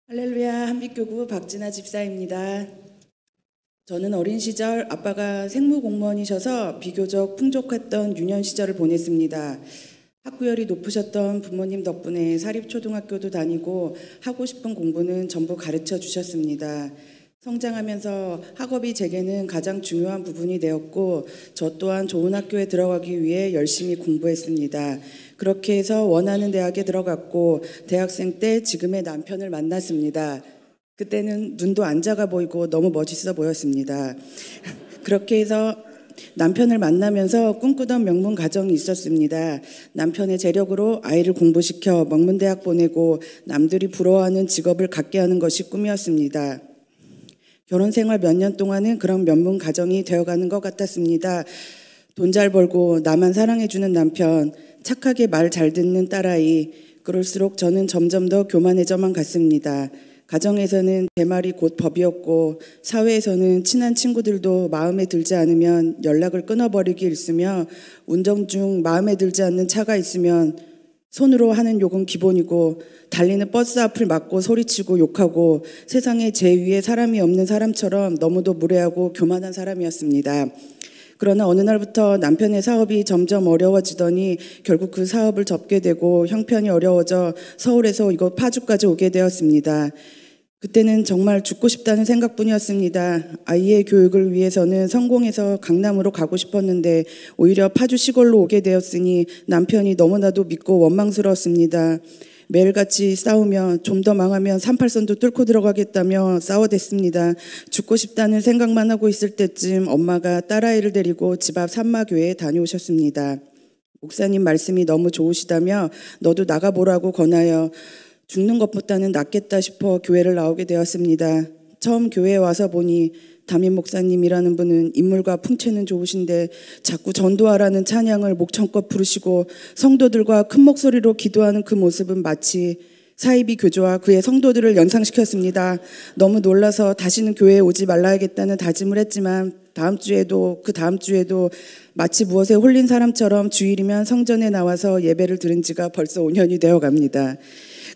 할렐루야, 한빛교구 박진아 집사입니다. 저는 어린 시절 아빠가 생무공무원이셔서 비교적 풍족했던 유년 시절을 보냈습니다. 학구열이 높으셨던 부모님 덕분에 사립초등학교도 다니고 하고 싶은 공부는 전부 가르쳐 주셨습니다. 성장하면서 학업이 제게는 가장 중요한 부분이 되었고 저 또한 좋은 학교에 들어가기 위해 열심히 공부했습니다. 그렇게 해서 원하는 대학에 들어갔고 대학생 때 지금의 남편을 만났습니다. 그때는 눈도 안 작아 보이고 너무 멋있어 보였습니다. 그렇게 해서 남편을 만나면서 꿈꾸던 명문 가정이 있었습니다. 남편의 재력으로 아이를 공부시켜 명문대학 보내고 남들이 부러워하는 직업을 갖게 하는 것이 꿈이었습니다. 결혼 생활 몇 년 동안은 그런 명문 가정이 되어가는 것 같았습니다. 돈 잘 벌고 나만 사랑해주는 남편, 착하게 말 잘 듣는 딸아이, 그럴수록 저는 점점 더 교만해져만 갔습니다. 가정에서는 제 말이 곧 법이었고 사회에서는 친한 친구들도 마음에 들지 않으면 연락을 끊어버리기 일쑤며 운전 중 마음에 들지 않는 차가 있으면 손으로 하는 욕은 기본이고 달리는 버스 앞을 막고 소리치고 욕하고 세상에 제 위에 사람이 없는 사람처럼 너무도 무례하고 교만한 사람이었습니다. 그러나 어느 날부터 남편의 사업이 점점 어려워지더니 결국 그 사업을 접게 되고 형편이 어려워져 서울에서 이곳 파주까지 오게 되었습니다. 그때는 정말 죽고 싶다는 생각뿐이었습니다. 아이의 교육을 위해서는 성공해서 강남으로 가고 싶었는데 오히려 파주 시골로 오게 되었으니 남편이 너무나도 믿고 원망스러웠습니다. 매일같이 싸우며 좀 더 망하면 38선도 뚫고 들어가겠다며 싸워댔습니다. 죽고 싶다는 생각만 하고 있을 때쯤 엄마가 딸아이를 데리고 집 앞 산마교회에 다녀오셨습니다. 목사님 말씀이 너무 좋으시다며 너도 나가보라고 권하여 죽는 것보다는 낫겠다 싶어 교회를 나오게 되었습니다. 처음 교회에 와서 보니 담임 목사님이라는 분은 인물과 풍채는 좋으신데 자꾸 전도하라는 찬양을 목청껏 부르시고 성도들과 큰 목소리로 기도하는 그 모습은 마치 사이비 교주와 그의 성도들을 연상시켰습니다. 너무 놀라서 다시는 교회에 오지 말아야겠다는 다짐을 했지만 다음 주에도 그 다음 주에도 마치 무엇에 홀린 사람처럼 주일이면 성전에 나와서 예배를 들은 지가 벌써 5년이 되어 갑니다.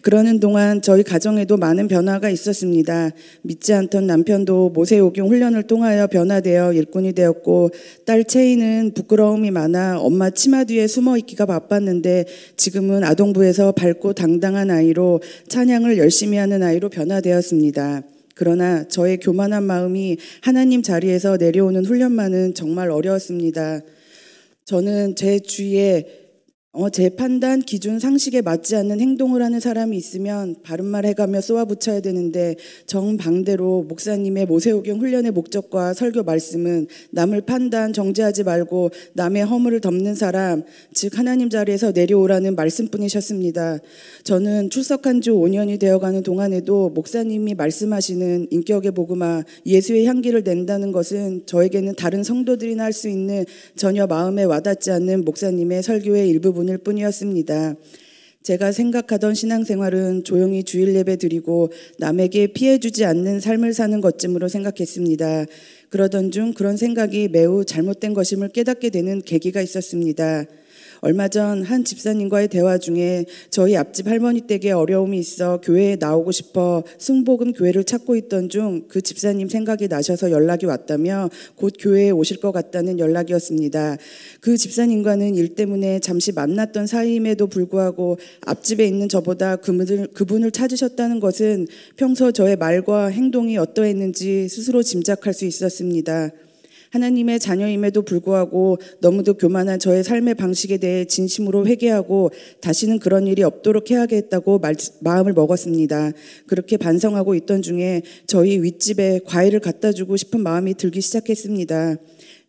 그러는 동안 저희 가정에도 많은 변화가 있었습니다. 믿지 않던 남편도 모세오경 훈련을 통하여 변화되어 일꾼이 되었고 딸 채이는 부끄러움이 많아 엄마 치마 뒤에 숨어 있기가 바빴는데 지금은 아동부에서 밝고 당당한 아이로 찬양을 열심히 하는 아이로 변화되었습니다. 그러나 저의 교만한 마음이 하나님 자리에서 내려오는 훈련만은 정말 어려웠습니다. 저는 제 주위에 제 판단, 기준, 상식에 맞지 않는 행동을 하는 사람이 있으면 바른말 해가며 쏘아붙여야 되는데 정반대로 목사님의 모세오경 훈련의 목적과 설교 말씀은 남을 판단, 정죄하지 말고 남의 허물을 덮는 사람, 즉 하나님 자리에서 내려오라는 말씀뿐이셨습니다. 저는 출석한 지 5년이 되어가는 동안에도 목사님이 말씀하시는 인격의 복음화, 예수의 향기를 낸다는 것은 저에게는 다른 성도들이나 할 수 있는 전혀 마음에 와닿지 않는 목사님의 설교의 일부분 일 뿐이었습니다. 제가 생각하던 신앙생활은 조용히 주일 예배 드리고 남에게 피해주지 않는 삶을 사는 것쯤으로 생각했습니다. 그러던 중 그런 생각이 매우 잘못된 것임을 깨닫게 되는 계기가 있었습니다. 얼마 전 한 집사님과의 대화 중에 저희 앞집 할머니 댁에 어려움이 있어 교회에 나오고 싶어 승복음 교회를 찾고 있던 중 그 집사님 생각이 나셔서 연락이 왔다며 곧 교회에 오실 것 같다는 연락이었습니다. 그 집사님과는 일 때문에 잠시 만났던 사이임에도 불구하고 앞집에 있는 저보다 그분을 찾으셨다는 것은 평소 저의 말과 행동이 어떠했는지 스스로 짐작할 수 있었습니다. 하나님의 자녀임에도 불구하고 너무도 교만한 저의 삶의 방식에 대해 진심으로 회개하고 다시는 그런 일이 없도록 해야겠다고 마음을 먹었습니다. 그렇게 반성하고 있던 중에 저희 윗집에 과일을 갖다 주고 싶은 마음이 들기 시작했습니다.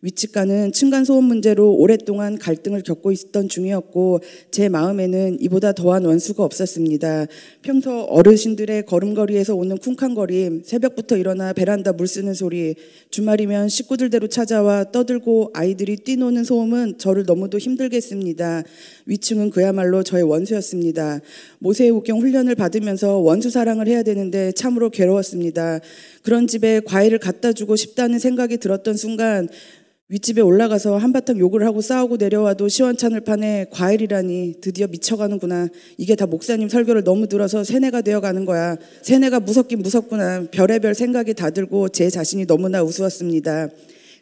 윗집과는 층간소음 문제로 오랫동안 갈등을 겪고 있던 중이었고 제 마음에는 이보다 더한 원수가 없었습니다. 평소 어르신들의 걸음걸이에서 오는 쿵쾅거림, 새벽부터 일어나 베란다 물 쓰는 소리, 주말이면 식구들대로 찾아와 떠들고 아이들이 뛰노는 소음은 저를 너무도 힘들게 했습니다. 위층은 그야말로 저의 원수였습니다. 모세오경 훈련을 받으면서 원수 사랑을 해야 되는데 참으로 괴로웠습니다. 그런 집에 과일을 갖다 주고 싶다는 생각이 들었던 순간 윗집에 올라가서 한바탕 욕을 하고 싸우고 내려와도 시원찮을 판에 과일이라니 드디어 미쳐가는구나. 이게 다 목사님 설교를 너무 들어서 세뇌가 되어가는 거야. 세뇌가 무섭긴 무섭구나. 별의별 생각이 다 들고 제 자신이 너무나 우스웠습니다.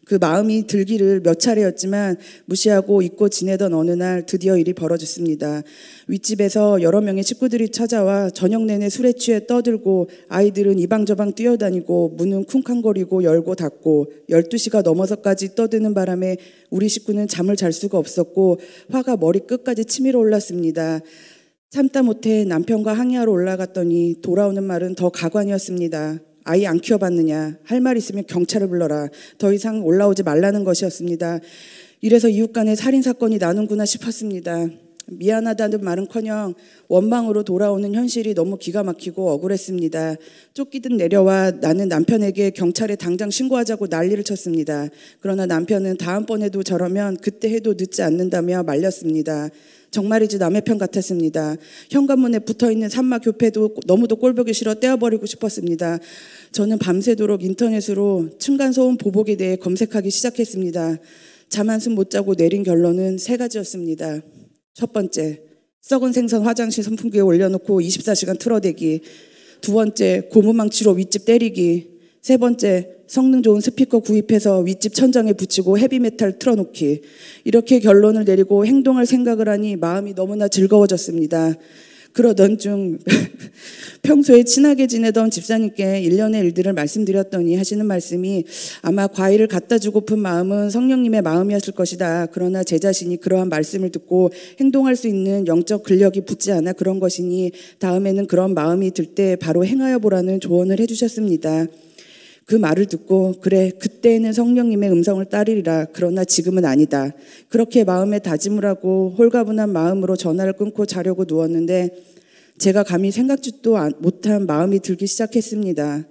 그 마음이 들기를 몇 차례였지만 무시하고 잊고 지내던 어느 날 드디어 일이 벌어졌습니다. 윗집에서 여러 명의 식구들이 찾아와 저녁 내내 술에 취해 떠들고 아이들은 이방저방 뛰어다니고 문은 쿵쾅거리고 열고 닫고 12시가 넘어서까지 떠드는 바람에 우리 식구는 잠을 잘 수가 없었고 화가 머리 끝까지 치밀어 올랐습니다. 참다 못해 남편과 항의하러 올라갔더니 돌아오는 말은 더 가관이었습니다. 아이 안 키워봤느냐. 할 말 있으면 경찰을 불러라. 더 이상 올라오지 말라는 것이었습니다. 이래서 이웃 간에 살인사건이 나는구나 싶었습니다. 미안하다는 말은커녕 원망으로 돌아오는 현실이 너무 기가 막히고 억울했습니다. 쫓기듯 내려와 나는 남편에게 경찰에 당장 신고하자고 난리를 쳤습니다. 그러나 남편은 다음번에도 저러면 그때 해도 늦지 않는다며 말렸습니다. 정말이지 남의 편 같았습니다. 현관문에 붙어있는 산마 교패도 너무도 꼴보기 싫어 떼어버리고 싶었습니다. 저는 밤새도록 인터넷으로 층간소음 보복에 대해 검색하기 시작했습니다. 잠 한숨 못 자고 내린 결론은 3가지였습니다. 첫 번째, 썩은 생선 화장실 선풍기에 올려놓고 24시간 틀어대기. 두 번째, 고무망치로 윗집 때리기. 세 번째, 성능 좋은 스피커 구입해서 윗집 천장에 붙이고 헤비메탈 틀어놓기. 이렇게 결론을 내리고 행동할 생각을 하니 마음이 너무나 즐거워졌습니다. 그러던 중 평소에 친하게 지내던 집사님께 일련의 일들을 말씀드렸더니 하시는 말씀이 아마 과일을 갖다 주고픈 마음은 성령님의 마음이었을 것이다. 그러나 제 자신이 그러한 말씀을 듣고 행동할 수 있는 영적 근력이 붙지 않아 그런 것이니 다음에는 그런 마음이 들 때 바로 행하여 보라는 조언을 해주셨습니다. 그 말을 듣고 그래 그때에는 성령님의 음성을 따르리라. 그러나 지금은 아니다. 그렇게 마음에 다짐을 하고 홀가분한 마음으로 전화를 끊고 자려고 누웠는데 제가 감히 생각지도 못한 마음이 들기 시작했습니다.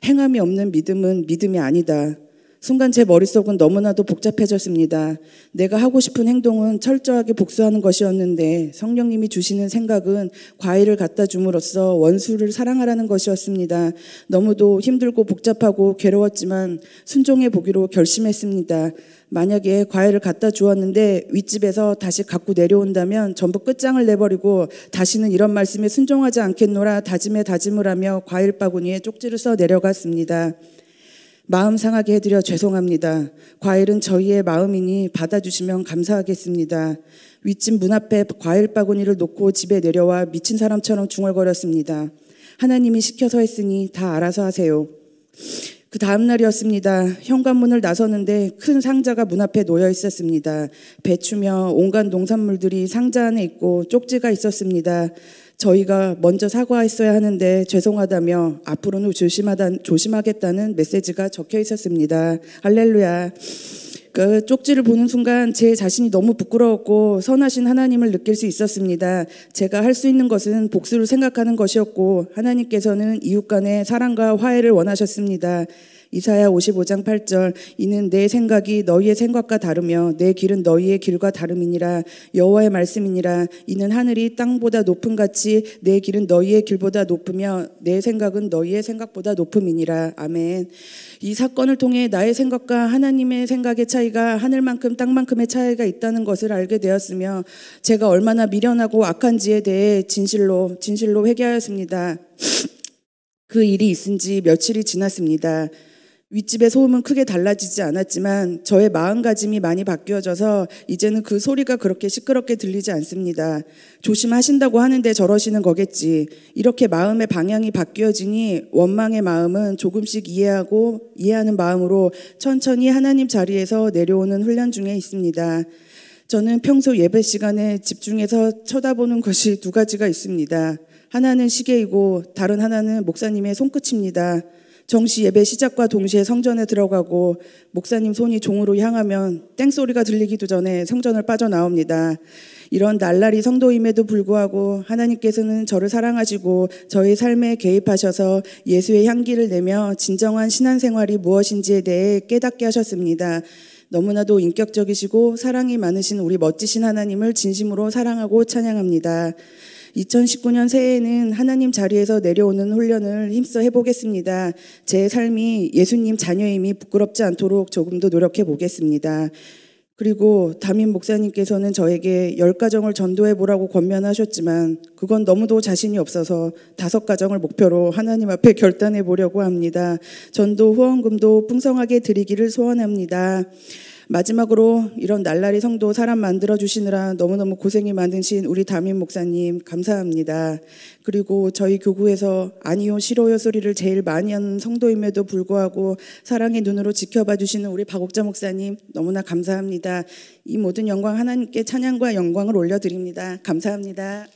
행함이 없는 믿음은 믿음이 아니다. 순간 제 머릿속은 너무나도 복잡해졌습니다. 내가 하고 싶은 행동은 철저하게 복수하는 것이었는데 성령님이 주시는 생각은 과일을 갖다 줌으로써 원수를 사랑하라는 것이었습니다. 너무도 힘들고 복잡하고 괴로웠지만 순종해 보기로 결심했습니다. 만약에 과일을 갖다 주었는데 윗집에서 다시 갖고 내려온다면 전부 끝장을 내버리고 다시는 이런 말씀에 순종하지 않겠노라 다짐에 다짐을 하며 과일 바구니에 쪽지를 써 내려갔습니다. 마음 상하게 해드려 죄송합니다. 과일은 저희의 마음이니 받아주시면 감사하겠습니다. 윗집 문 앞에 과일 바구니를 놓고 집에 내려와 미친 사람처럼 중얼거렸습니다. 하나님이 시켜서 했으니 다 알아서 하세요. 그 다음 날이었습니다. 현관문을 나서는데 큰 상자가 문 앞에 놓여 있었습니다. 배추며 온갖 농산물들이 상자 안에 있고 쪽지가 있었습니다. 저희가 먼저 사과했어야 하는데 죄송하다며 앞으로는 조심하겠다는 메시지가 적혀 있었습니다. 할렐루야. 그 쪽지를 보는 순간 제 자신이 너무 부끄러웠고 선하신 하나님을 느낄 수 있었습니다. 제가 할 수 있는 것은 복수를 생각하는 것이었고 하나님께서는 이웃 간의 사랑과 화해를 원하셨습니다. 이사야 55장 8절 이는 내 생각이 너희의 생각과 다르며 내 길은 너희의 길과 다름이니라. 여호와의 말씀이니라. 이는 하늘이 땅보다 높음 같이 내 길은 너희의 길보다 높으며 내 생각은 너희의 생각보다 높음이니라. 아멘. 이 사건을 통해 나의 생각과 하나님의 생각의 차이가 하늘만큼 땅만큼의 차이가 있다는 것을 알게 되었으며 제가 얼마나 미련하고 악한지에 대해 진실로 회개하였습니다. 그 일이 있은 지 며칠이 지났습니다. 윗집의 소음은 크게 달라지지 않았지만 저의 마음가짐이 많이 바뀌어져서 이제는 그 소리가 그렇게 시끄럽게 들리지 않습니다. 조심하신다고 하는데 저러시는 거겠지. 이렇게 마음의 방향이 바뀌어지니 원망의 마음은 조금씩 이해하는 마음으로 천천히 하나님 자리에서 내려오는 훈련 중에 있습니다. 저는 평소 예배 시간에 집중해서 쳐다보는 것이 2가지가 있습니다. 하나는 시계이고 다른 하나는 목사님의 손끝입니다. 정시 예배 시작과 동시에 성전에 들어가고 목사님 손이 종으로 향하면 땡소리가 들리기도 전에 성전을 빠져나옵니다. 이런 날라리 성도임에도 불구하고 하나님께서는 저를 사랑하시고 저의 삶에 개입하셔서 예수의 향기를 내며 진정한 신앙생활이 무엇인지에 대해 깨닫게 하셨습니다. 너무나도 인격적이시고 사랑이 많으신 우리 멋지신 하나님을 진심으로 사랑하고 찬양합니다. 2019년 새해에는 하나님 자리에서 내려오는 훈련을 힘써 해보겠습니다. 제 삶이 예수님 자녀임이 부끄럽지 않도록 조금 더 노력해 보겠습니다. 그리고 담임 목사님께서는 저에게 10가정을 전도해 보라고 권면하셨지만 그건 너무도 자신이 없어서 5가정을 목표로 하나님 앞에 결단해 보려고 합니다. 전도 후원금도 풍성하게 드리기를 소원합니다. 마지막으로 이런 날라리 성도 사람 만들어주시느라 너무너무 고생이 많으신 우리 담임 목사님 감사합니다. 그리고 저희 교구에서 아니요 싫어요 소리를 제일 많이 하는 성도임에도 불구하고 사랑의 눈으로 지켜봐 주시는 우리 박옥자 목사님 너무나 감사합니다. 이 모든 영광 하나님께 찬양과 영광을 올려드립니다. 감사합니다.